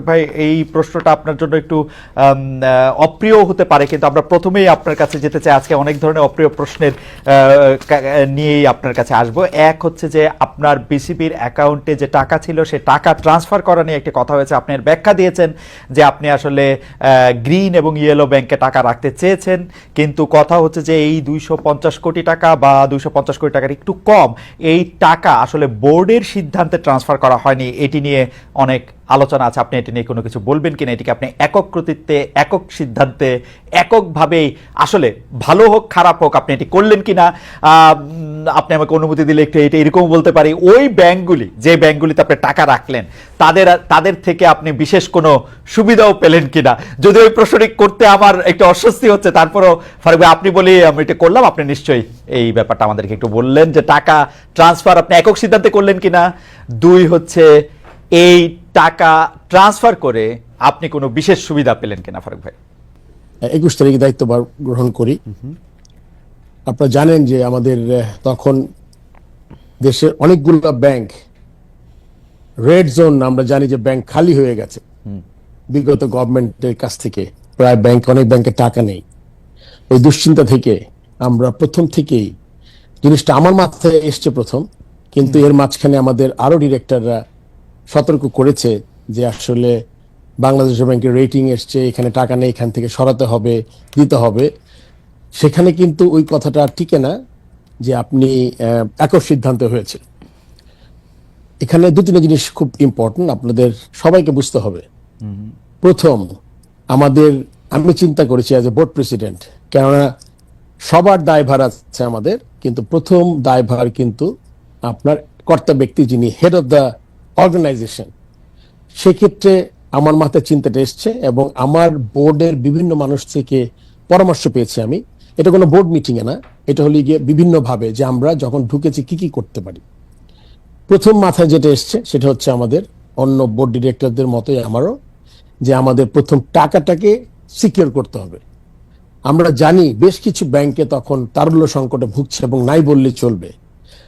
ভাই, এই প্রশ্নটা আপনার জন্য একটু অপ্রিয় হতে পারে, কিন্তু আমরা প্রথমেই আপনার কাছে যেতে চাই। আজকে অনেক ধরনের অপ্রিয় প্রশ্নের নিয়েই আপনার কাছে আসব। এক হচ্ছে যে আপনার বিসিবির অ্যাকাউন্টে যে টাকা ছিল সে টাকা ট্রান্সফার করা নিয়ে একটি কথা হয়েছে। আপনি এর ব্যাখ্যা দিয়েছেন যে আপনি আসলে গ্রিন এবং ইয়েলো ব্যাংকে টাকা রাখতে চেয়েছেন, কিন্তু কথা হচ্ছে যে এই 250 কোটি টাকা বা 250 কোটি টাকার একটু কম এই টাকা আসলে বোর্ডের সিদ্ধান্তে ট্রান্সফার করা হয়নি। এটি নিয়ে অনেক আলোচনা আছে। আপনি এটি নিয়ে কোনো কিছু বলবেন কিনা? এটিকে আপনি একক কর্তৃত্বে, একক সিদ্ধান্তে, এককভাবেই আসলে ভালো হোক খারাপ হোক আপনি এটি করলেন কিনা? আপনি আমাকে অনুমতি দিলে একটু এটা এরকম বলতে পারি, ওই ব্যাংকগুলি যে ব্যাংকগুলিতে আপনি টাকা রাখলেন তাদের থেকে আপনি বিশেষ কোনো সুবিধাও পেলেন কিনা? যদি ওই প্রশ্নটি করতে আমার একটু অস্বস্তি হচ্ছে, তারপরও ফারুক ভাই আপনি বলি আমি এটা করলাম, আপনি নিশ্চয়ই এই ব্যাপারটা আমাদেরকে একটু বললেন যে টাকা ট্রান্সফার আপনি একক সিদ্ধান্তে করলেন কিনা। দুই হচ্ছে এই টাকা ট্রান্সফার করে আপনি কোনো বিশেষ সুবিধা পেলেন কিনা ফারুক ভাই? 21 তারিখে দায়িত্বভার গ্রহণ করি। আপনারা জানেন যে আমাদের তখন দেশের অনেকগুলো ব্যাংক রেড জোন, আমরা জানি যে ব্যাংক খালি হয়ে গেছে বিগত গভর্নমেন্টের কাছ থেকে। প্রায় অনেক ব্যাংকে টাকা নেই। ওই দুশ্চিন্তা থেকে আমরা প্রথম থেকেই, জিনিসটা আমার মাথায় এসছে প্রথম, কিন্তু এর মাঝখানে আমাদের আরো ডিরেক্টররা সতর্ক করেছে যে আসলে বাংলাদেশ ব্যাংকের রেটিং এসছে, এখানে টাকা নেই, এখান থেকে সরাতে হবে, দিতে হবে। সেখানে কিন্তু ওই কথাটা টিকে না যে আপনি একক সিদ্ধান্ত হয়েছে। এখানে দু তিনটা জিনিস খুব ইম্পর্টেন্ট, আপনাদের সবাইকে বুঝতে হবে। প্রথম, আমি চিন্তা করেছি অ্যাজ এ বোর্ড প্রেসিডেন্ট, কেননা সবার দায়ভার আছে আমাদের, কিন্তু প্রথম দায়ভার কিন্তু আপনার কর্তা ব্যক্তি, যিনি হেড অফ দ্য অর্গানাইজেশন। সেক্ষেত্রে আমার মাথায় চিন্তাটা এসছে এবং আমার বোর্ডের বিভিন্ন মানুষ থেকে পরামর্শ পেয়েছি আমি। এটা কোনো বোর্ড মিটিং এ না, এটা হলো গিয়ে বিভিন্ন ভাবে যে আমরা যখন ঢুকেছি কি কি করতে পারি। প্রথম মাথায় যেটা এসছে সেটা হচ্ছে আমাদের অন্য বোর্ড ডিরেক্টরদের মতোই আমারও, যে আমাদের প্রথম টাকাটাকে সিকিউর করতে হবে। আমরা জানি বেশ কিছু ব্যাংকে তখন তারল্য সংকটে ভুগছে এবং নাই বললে চলবে।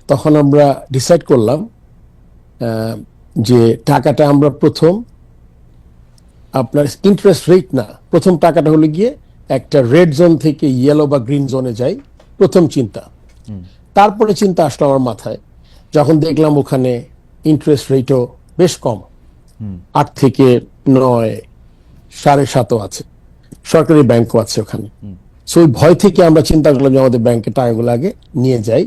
তখন আমরা ডিসাইড করলাম যে টাকাটা আমরা প্রথম আপনার ইন্টারেস্ট রেট না, প্রথম টাকাটা হলো গিয়ে একটা রেড জোন থেকে ইয়েলো বা গ্রিন জোনে যাই, প্রথম চিন্তা। তারপরে চিন্তা আসলো আমার মাথায় যখন দেখলাম ওখানে ইন্টারেস্ট রেটও বেশ কম, 8 থেকে 9, 7.5 আছে, সরকারি ব্যাংকও আছে ওখানে। সো ওই ভয় থেকে আমরা চিন্তা করলাম যে আমাদের ব্যাংকে টাকাগুলো আগে নিয়ে যাই।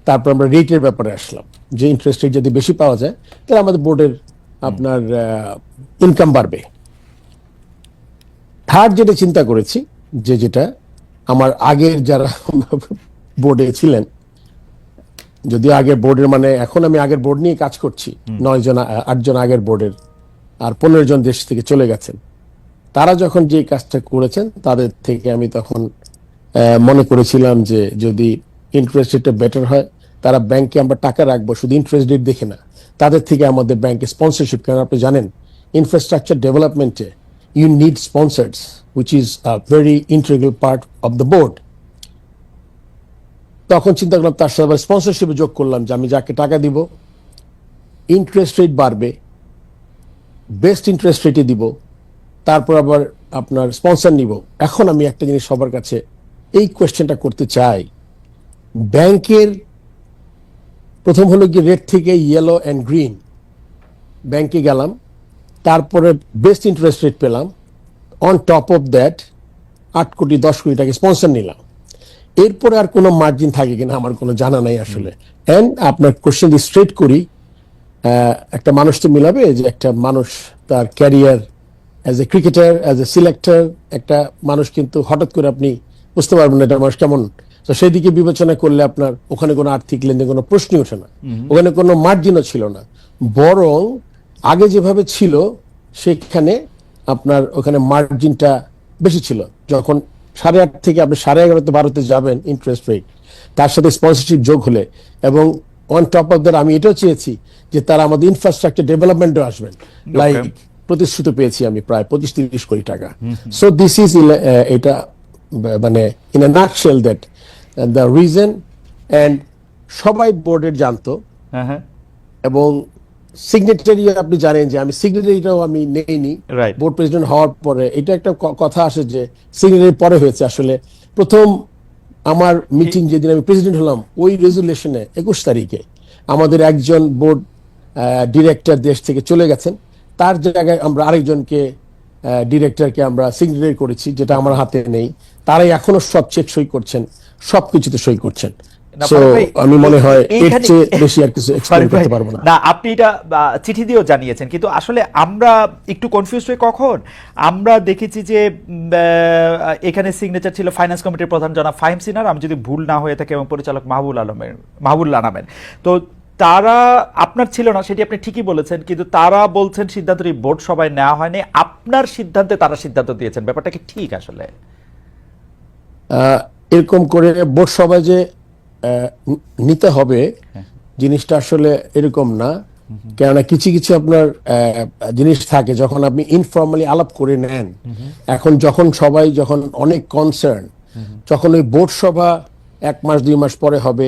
তারপর আমরা রেটের ব্যাপারে আসলাম, যে ইন্টারেস্ট রেট যদি বেশি পাওয়া যায় তাহলে আমাদের বোর্ডের আপনার ইনকাম বাড়বে। থার্ড যেটা চিন্তা করেছি, যেটা আমার আগের যারা বোর্ডে ছিলেন, যদিও আগের বোর্ডের মানে এখন আমি আগের বোর্ড নিয়ে কাজ করছি, 8 জন আগের বোর্ডের, আর 15 জন দেশ থেকে চলে গেছেন। তারা যখন যে কাজটা করেছেন তাদের থেকে আমি তখন মনে করেছিলাম যে যদি ইন্টারেস্ট রেটটা বেটার হয়, তারা ব্যাংকে আমরা টাকা রাখবো শুধু ইন্টারেস্ট রেট দেখে না, তাদের থেকে আমাদের ব্যাংকে স্পন্সরশিপ, কারণ আপনি জানেন infrastructure ডেভেলপমেন্টে you need sponsors, which is a very integral part of the board. তখন চিন্তা করলাম তার সাথে আবার স্পন্সরশিপে যোগ করলাম যে আমি যাকে টাকা দিব ইন্টারেস্ট রেট বাড়বে, বেস্ট ইন্টারেস্ট রেটে দিব, তারপর আবার আপনার স্পন্সর নিব। এখন আমি একটা জিনিস সবার কাছে এই কোয়েশ্চেনটা করতে চাই, ব্যাংকের প্রথম হলো কি রেড থেকে ইয়েলো অ্যান্ড গ্রিন, ব্যাংকে গেলাম, তারপরে বেস্ট ইন্টারেস্ট রেট পেলাম, অন টপ অফ দ্যাট 8 কোটি 10 কোটি টাকা স্পন্সর নিলাম। এরপরে আর কোনো মার্জিন থাকে কিনা আমার কোনো জানা নাই আসলে। এন্ড আপনার কোশ্চেন দিয়ে স্ট্রেট করি, একটা মানুষ তো মিলাবে যে একটা মানুষ তার career as a cricketer, as a selector, একটা মানুষ কিন্তু হঠাৎ করে আপনি বুঝতে পারবেন না এটা মানুষ কেমন। তো সেই দিকে বিবেচনা করলে আপনার ওখানে কোনো আর্থিক লেনদেন কোনো প্রশ্নই ওঠে না, ওখানে কোনো মার্জিনও ছিল না, বরং আগে যেভাবে ছিল সেখানে আপনার ওখানে মার্জিনটা বেশি ছিল। যখন 8.5 থেকে আপনি 11.5 12 যাবেন ইন্টারেস্ট রেট, তার সাথে স্পন্সরশিপ যোগ হলে, এবং অন টপ অফ দ্যাট আমি এটাও চেয়েছি যে তারা আমাদের ইনফ্রাস্ট্রাকচার ডেভেলপমেন্টও আসবেন, লাইক প্রতিশ্রুতি পেয়েছি আমি প্রায় 25-30 কোটি টাকা। সো দিস ইজ এটা মানে in a nutshell that the reason. And সবাই বোর্ডের জানতো এবং সিগনেটারি আপনি জানেন যে আমি সিগনেটারিটাও আমি নেইনি Right. বোর্ড প্রেসিডেন্ট হওয়ার পরে। এটা একটা কথা আসে যে সিগনেটারি পরে হয়েছে। আসলে প্রথম আমার মিটিং যেদিন আমি প্রেসিডেন্ট হলাম ওই রেজুলেশনে 21 তারিখে আমাদের একজন বোর্ড ডিরেক্টর দেশ থেকে চলে গেছেন, তার জায়গায় আমরা আরেকজনকে ডিরেক্টরকে আমরা সিগনেটারি করেছি, যেটা আমার হাতে নেই। তারাই এখনো সব চেক সই করছেন, সবকিছুতে সই করছেন। না, So, ফারুক ভাই, আমি মনে হয় এর এইখানে- চেয়ে বেশি আর কিছু এক্সপ্লেইন ফারুক ভাই, করতে পারবো না। না আপনি এটা চিঠি দিয়েও জানিয়েছেন, কিন্তু আসলে আমরা একটু কনফিউজ হই কখন আমরা দেখেছি যে এখানে সিগনেচার ছিল ফাইন্যান্স কমিটির প্রধান জনাব ফাহিম সিনার, আমি যদি ভুল না হয়ে থাকে, এবং পরিচালক মাহবুবুল্লাহ নামের। তো তারা আপনার ছিল না, সেটি আপনি ঠিকই বলেছেন, কিন্তু তারা বলছেন সিদ্ধান্তটি বোর্ড সভায় নেওয়া হয়নি, আপনার সিদ্ধান্তে তারা সিদ্ধান্ত দিয়েছেন। ব্যাপারটা কি ঠিক আসলে? এরকম করে বোর্ড সভায় যে নিতে হবে জিনিসটা আসলে এরকম না। কেননা কিছু কিছু আপনার জিনিস থাকে যখন আপনি ইনফর্মালি আলাপ করে নেন। এখন যখন সবাই যখন অনেক কনসার্ন, যখন ওই বোর্ড সভা 1 মাস 2 মাস পরে হবে,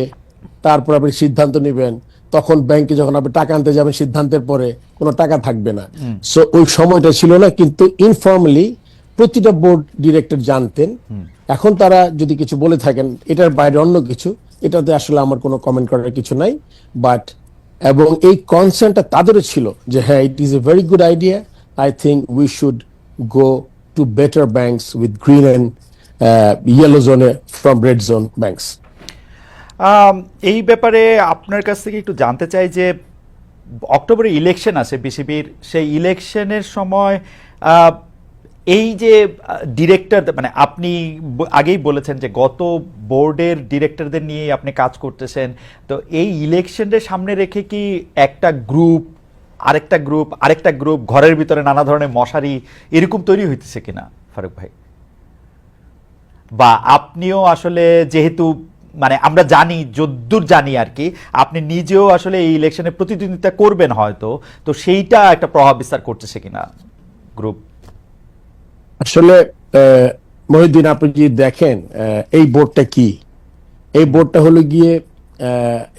তারপর আপনি সিদ্ধান্ত নেবেন, তখন ব্যাংকে যখন আপনি টাকা আনতে যাবেন সিদ্ধান্তের পরে কোনো টাকা থাকবে না। সো ওই সময়টা ছিল না, কিন্তু ইনফর্মালি প্রতিটা বোর্ড ডিরেক্টর জানতেন। এখন তারা যদি কিছু বলে থাকেন এটার বাইরে অন্য কিছু, এটাতে আসলে আমার কোনো কমেন্ট করার কিছু নাই। বাট এবং এই কনসার্নটা তাদেরও ছিল যে হ্যাঁ, it is a very good idea, I think we should go to better banks with green and yellow জোনে ফ্রম রেড জোন ব্যাংকস। এই ব্যাপারে আপনার কাছ থেকে একটু জানতে চাই যে অক্টোবরে ইলেকশন আছে বিসিবির, সেই ইলেকশনের সময় এই যে ডিরেক্টর, মানে আপনি আগেই বলেছেন যে গত বোর্ডের ডিরেক্টরদের নিয়ে আপনি কাজ করতেছেন, তো এই ইলেকশনের সামনে রেখে কি একটা গ্রুপ আরেকটা গ্রুপ ঘরের ভিতরে নানা ধরনের মশারি এরকম তৈরি হইতেছে কিনা ফারুক ভাই? বা আপনিও আসলে যেহেতু, মানে আমরা জানি, যদ্দূর জানি আর কি, আপনি নিজেও আসলে এই ইলেকশনে প্রতিদ্বন্দ্বিতা করবেন হয়তো, তো সেইটা একটা প্রভাব বিস্তার করতেছে কিনা গ্রুপ? আসলে মহিউদ্দিন, আপনি যদি দেখেন এই বোর্ডটা কি, এই বোর্ডটা হলো গিয়ে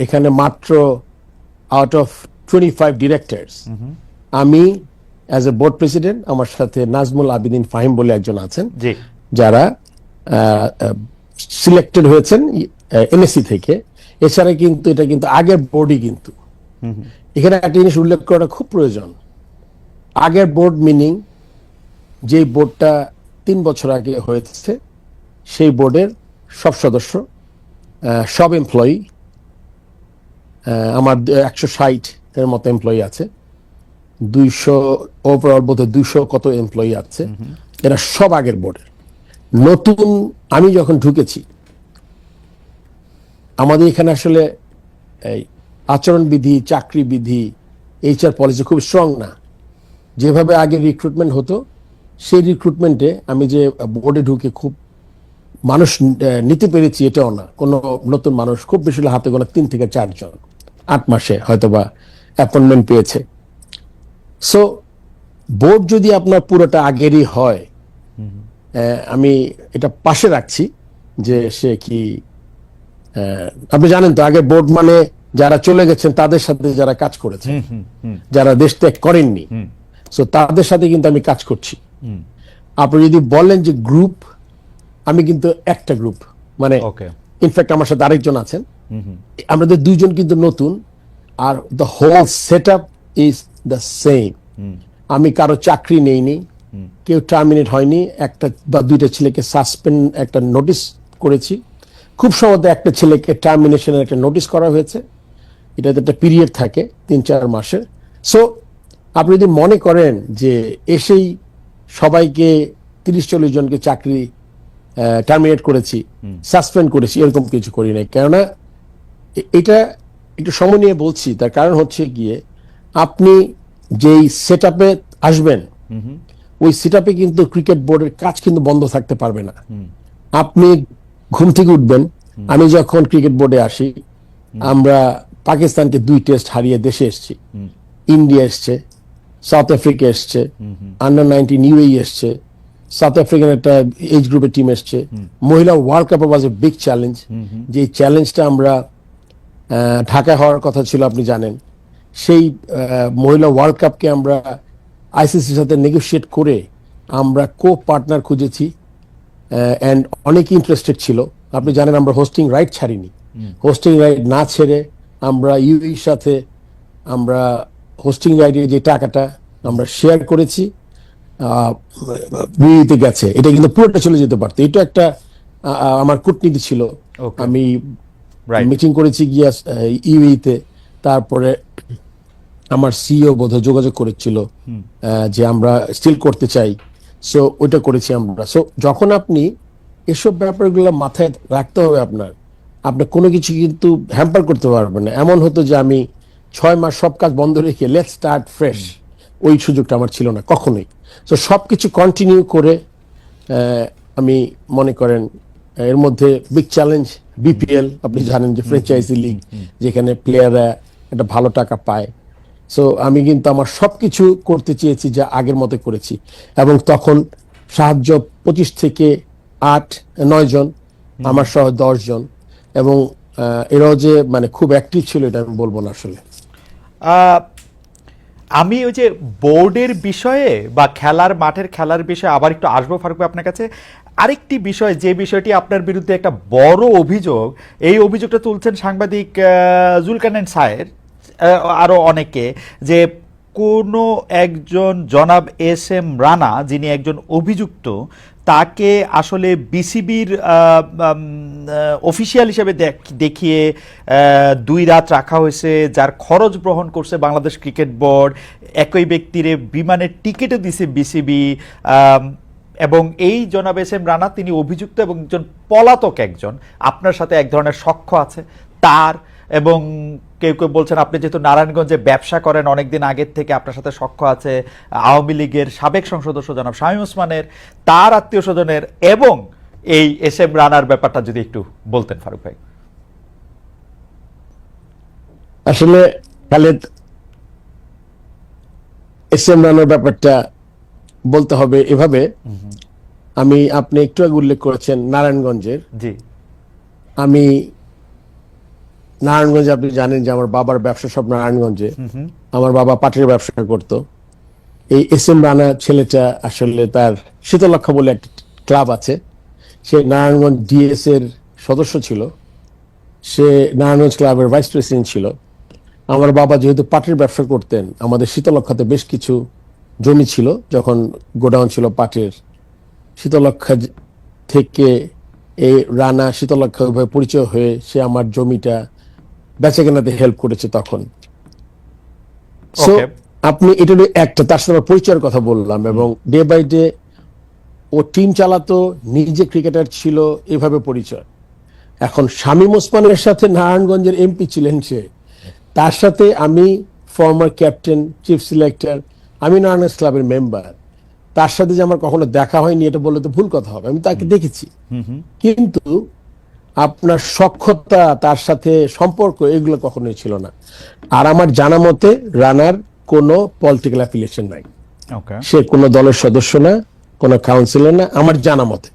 এখানে মাত্র আউট অফ 25 ডিরেক্টরস আমি অ্যাজ এ বোর্ড প্রেসিডেন্ট, আমার সাথে নাজমুল আবিদিন ফাহিম বলে একজন আছেন, জি, যারা সিলেক্টেড হয়েছেন এনএসসি থেকে। এছাড়া কিন্তু এটা কিন্তু আগের বোর্ডই, কিন্তু এখানে একটা জিনিস উল্লেখ করাটা খুব প্রয়োজন। আগের বোর্ড মিনিং যে বোর্ডটা 3 বছর আগে হয়েছে, সেই বোর্ডের সব সদস্য, সব এমপ্লয়ি, আমার 160 এর মতো এমপ্লয়ি আছে, 200 ওভারঅল বোধহয় 200 কত এমপ্লয়ি আছে, এরা সব আগের বোর্ডের। নতুন আমি যখন ঢুকেছি, আমাদের এখানে আসলে এই আচরণবিধি, চাকরি বিধি, এইচআর পলিসি খুব স্ট্রং না। যেভাবে আগে রিক্রুটমেন্ট হতো, সেই রিক্রুটমেন্টে আমি যে বোর্ডে ঢুকে খুব মানুষ নিতে পেরেছি এটাও না। কোনো নতুন মানুষ খুব বেশি হাতে গোনা 3 থেকে 4 জন 8 মাসে হয়তোবা অ্যাপয়েন্টমেন্ট পেয়েছে। সো বোর্ড যদি আপনার পুরোটা আগেরই হয়, আমি এটা পাশে রাখছি যে সে কি, আপনি জানেন তো আগে বোর্ড মানে যারা চলে গেছেন তাদের সাথে যারা কাজ করেছে, যারা দেশ ত্যাগ করেননি, সো তাদের সাথে কিন্তু আমি কাজ করছি। আপনি যদি বলেন যে গ্রুপ, আমি কিন্তু একটা গ্রুপ, মানে ইনফ্যাক্ট আমার সাথে আরেকজন আছেন, আমাদের 2 জন কিন্তু নতুন, আর the whole set up is the same. আমি কারো চাকরি নেইনি, কেউ টার্মিনেট হয়নি, একটা বা 2টা ছেলেকে সাসপেন্ড একটা নোটিশ করেছি, খুব সম্ভবত একটা ছেলেকে টার্মিনেশনের একটা নোটিশ করা হয়েছে। এটাতে একটা পিরিয়ড থাকে 3-4 মাসের। সো আপনি যদি মনে করেন যে এসেই সবাইকে 30-40 জনকে চাকরি টার্মিনেট করেছি, সাসপেন্ড করেছি, এরকম কিছু করি নাই। কেননা এটা একটু সময় নিয়ে বলছি, তার কারণ হচ্ছে গিয়ে আপনি যেই সেট আপে আসবেন, ওই সেট আপে কিন্তু ক্রিকেট বোর্ডের কাজ কিন্তু বন্ধ থাকতে পারবে না। আপনি ঘুম থেকে উঠবেন, আমি যখন ক্রিকেট বোর্ডে আসি, আমরা পাকিস্তানকে 2 টেস্ট হারিয়ে দেশে এসেছি, ইন্ডিয়া এসছে, সাউথ আফ্রিকা এসছে, আন্ডার-19 ইউএই এসছে, সাউথ আফ্রিকান একটা এজ গ্রুপের টিম এসছে, মহিলা world cup was a big challenge. যে চ্যালেঞ্জটা আমরা ঢাকা হওয়ার কথা ছিল, আপনি জানেন, সেই মহিলা ওয়ার্ল্ড কাপকে আমরা আইসিসির সাথে নেগোশিয়েট করে আমরা কো পার্টনার খুঁজেছি, অ্যান্ড অনেক ইন্টারেস্টেড ছিল। আপনি জানেন আমরা হোস্টিং রাইট ছাড়িনি, হোস্টিং রাইট না ছেড়ে আমরা ইউএইর সাথে আমরা হোস্টিং রাইটের যে টাকাটা আমরা শেয়ার করেছি, বিয়েতে গেছে, এটা কিন্তু পুরোটা চলে যেতে পারতো। এটা একটা আমার কূটনীতি ছিল। আমি মিটিং করেছি গিয়া ইউএইতে, তারপরে আমার সিইও বোধহয় যোগাযোগ করেছিল যে আমরা স্টিল করতে চাই, সো ওইটা করেছি আমরা। সো যখন আপনি এসব ব্যাপারগুলো মাথায় রাখতে হবে, আপনার কোনো কিছু কিন্তু হ্যাম্পার করতে পারবেন না। এমন হতো যে আমি 6 মাস সব কাজ বন্ধ রেখে লেটস স্টার্ট ফ্রেশ, ওই সুযোগটা আমার ছিল না কখনোই। তো সবকিছু কন্টিনিউ করে আমি মনে করেন এর মধ্যে বিগ চ্যালেঞ্জ বিপিএল, আপনি জানেন যে ফ্র্যাঞ্চাইজি লিগ, যেখানে প্লেয়াররা একটা ভালো টাকা পায়। সো আমি কিন্তু আমার সবকিছু করতে চেয়েছি যা আগের মতো করেছি, এবং তখন সাহায্য 25 থেকে 8-9 জন, আমার সহ 10 জন, এবং এরাও যে মানে খুব অ্যাক্টিভ ছিল এটা আমি বলবো না আসলে। আমি ওই যে বোর্ডের বিষয়ে বা মাঠের খেলার বিষয়ে আবার একটু আসবো ফারুক ভাই আপনার কাছে। আরেকটি বিষয়, যে বিষয়টি আপনার বিরুদ্ধে একটা বড় অভিযোগ, এই অভিযোগটা তুলছেন সাংবাদিক জুলকারনাইন সায়ের, আরো অনেকে, যে কোনো একজন জনাব এস এম রানা, যিনি একজন অভিযুক্ত, তাকে আসলে বিসিবির অফিসিয়াল হিসেবে দেখিয়ে 2 রাত রাখা হয়েছে, যার খরচ বহন করছে বাংলাদেশ ক্রিকেট বোর্ড, একই ব্যক্তির বিমানের টিকিটও দিছে বিসিবি, এবং এই জনাব এস এম রানা তিনি অভিযুক্ত এবং একজন পলাতক, একজন আপনার সাথে এক ধরনের সখ্য আছে তার, এবং কেউ কেউ বলছেন আপনি যেহেতু নারায়ণগঞ্জে ব্যবসা করেন অনেকদিন আগের থেকে, আপনার সাথে সখ্য আছে আওয়ামী লীগের সাবেক সংসদ সদস্য জনাব শামীম ওসমানের, তার আত্মীয় স্বজনের, এবং এই এস এম রানার ব্যাপারটা যদি একটু বলতেন ফারুক ভাই। আসলে খালেদ, এস এম রানার ব্যাপারটা বলতে হবে এভাবে, আপনি একটু আগে উল্লেখ করেছেন নারায়ণগঞ্জের। জি, আমি নারায়ণগঞ্জে, আপনি জানেন যে আমার বাবার ব্যবসা সব নারায়ণগঞ্জে, আমার বাবা পাটের ব্যবসা করত। এই এস এম রানা ছেলেটা আসলে তার শীতলক্ষা বলে একটা ক্লাব আছে, সে নারায়ণগঞ্জ ডিএস এর সদস্য ছিল, সে নারায়ণগঞ্জ ক্লাবের ভাইস প্রেসিডেন্ট ছিল। আমার বাবা যেহেতু পাটের ব্যবসা করতেন, আমাদের শীতলক্ষাতে বেশ কিছু জমি ছিল, যখন গোডাউন ছিল পাটের। শীতলক্ষা থেকে এই রানা শীতলক্ষা পরিচয় হয়ে সে আমার জমিটা বেচা কেনাতে হেল্প করেছে তখন। আপনি এটা একটা, তার সাথে পরিচয়ের কথা বললাম, এবং ডে বাই ডে ও টিম চালাতো, নিজে ক্রিকেটার ছিল, এভাবে পরিচয়। এখন শামীম ওসমানের সাথে নারায়ণগঞ্জের এমপি ছিলেন সে, তার সাথে আমি ফর্মার ক্যাপ্টেন, চিফ সিলেক্টর, আমি নারায়ণগঞ্জ ক্লাবের মেম্বার, তার সাথে যে আমার কখনো দেখা হয়নি এটা বললে তো ভুল কথা হবে, আমি তাকে দেখেছি। কিন্তু আপনার সখ্যতা, তার সাথে সম্পর্ক, এগুলো কখনোই ছিল না। আর আমার জানা মতে রানার কোনো পলিটিক্যাল অ্যাফিলিয়েশন নাই, সে কোনো দলের সদস্য না, কোনো কাউন্সিলর না, আমার জানা মতে।